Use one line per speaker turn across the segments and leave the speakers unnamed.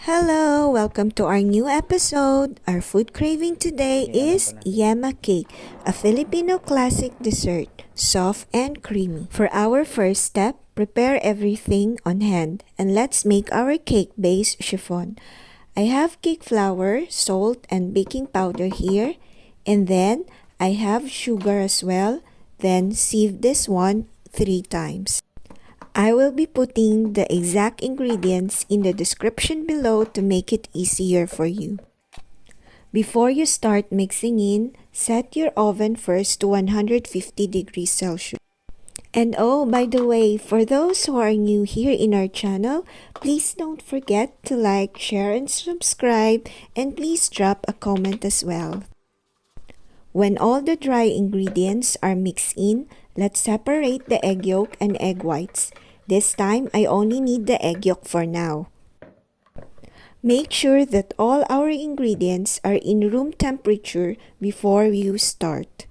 Hello, welcome to our new episode. Our food craving today is Yema Cake, a Filipino classic dessert, soft and creamy. For our first step, prepare everything on hand and let's make our cake base chiffon. I have cake flour, salt, and baking powder here, and then I have sugar as well. Then sieve this one 3 times. I will be putting the exact ingredients in the description below to make it easier for you. Before you start mixing in, set your oven first to 150 degrees Celsius. And oh, by the way, for those who are new here in our channel, please don't forget to like, share, and subscribe, and please drop a comment as well. When all the dry ingredients are mixed in, let's separate the egg yolk and egg whites. This time, I only need the egg yolk for now. Make sure that all our ingredients are in room temperature before you start.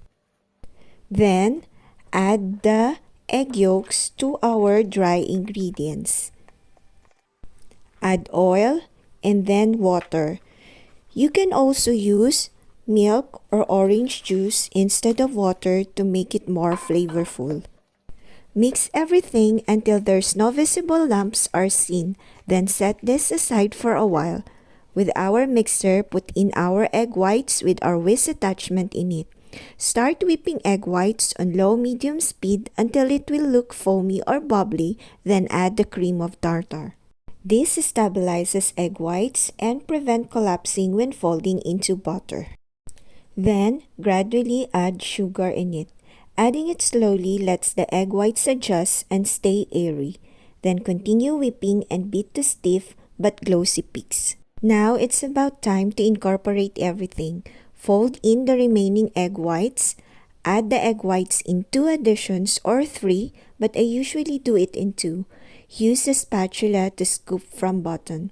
Then, add the egg yolks to our dry ingredients. Add oil and then water. You can also use milk or orange juice instead of water to make it more flavorful. Mix everything until there's no visible lumps are seen, then set this aside for a while. With our mixer, put in our egg whites with our whisk attachment in it. Start whipping egg whites on low-medium speed until it will look foamy or bubbly, then add the cream of tartar. This stabilizes egg whites and prevent collapsing when folding into butter. Then, gradually add sugar in it. Adding it slowly lets the egg whites adjust and stay airy. Then continue whipping and beat to stiff but glossy peaks. Now it's about time to incorporate everything. Fold in the remaining egg whites. Add the egg whites in 2 additions or 3, but I usually do it in 2. Use a spatula to scoop from bottom.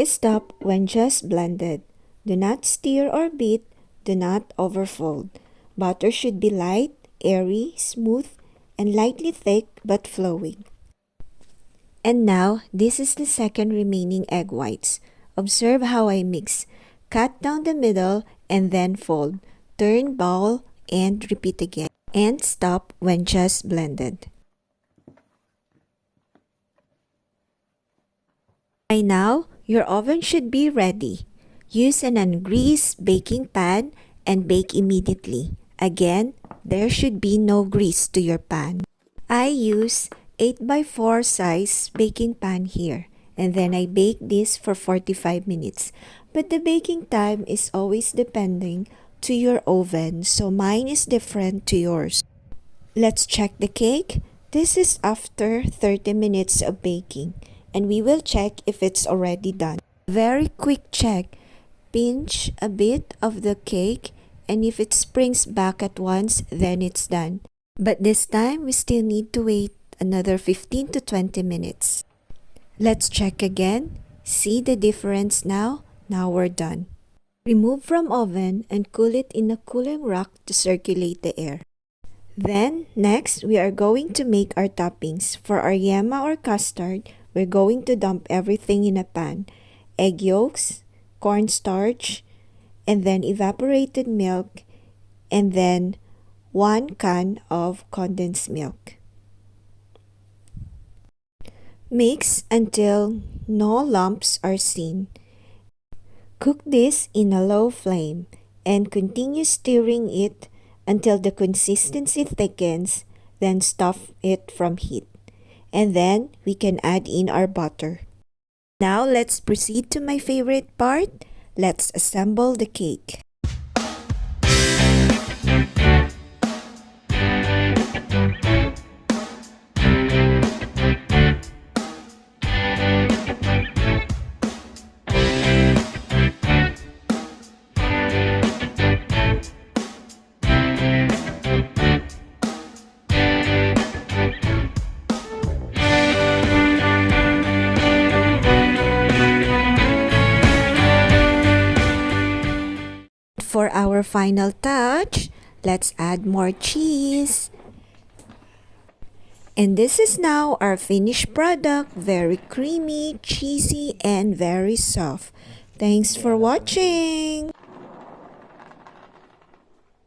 Stop when just blended. Do not stir or beat. Do not overfold. Butter should be light, airy, smooth, and lightly thick but flowing. And now, this is the second remaining egg whites. Observe how I mix. Cut down the middle and then fold. Turn bowl and repeat again. And stop when just blended. By now, your oven should be ready. Use an ungreased baking pan and bake immediately. Again, there should be no grease to your pan. I use 8x4 size baking pan here, and then I bake this for 45 minutes. But the baking time is always depending to your oven, so mine is different to yours. Let's check the cake. This is after 30 minutes of baking, and we will check if it's already done. Very quick check. Pinch a bit of the cake, and if it springs back at once, then it's done. But this time, we still need to wait another 15 to 20 minutes. Let's check again. See the difference now? Now we're done. Remove from oven and cool it in a cooling rack to circulate the air. Then, next, we are going to make our toppings. For our yema or custard, we're going to dump everything in a pan. Egg yolks, cornstarch, and then evaporated milk, and then 1 can of condensed milk. Mix until no lumps are seen. Cook this in a low flame and continue stirring it until the consistency thickens, then stop it from heat. And then we can add in our butter. Now let's proceed to my favorite part. Let's assemble the cake. For our final touch, let's add more cheese. And this is now our finished product. Very creamy, cheesy, and very soft. Thanks for watching!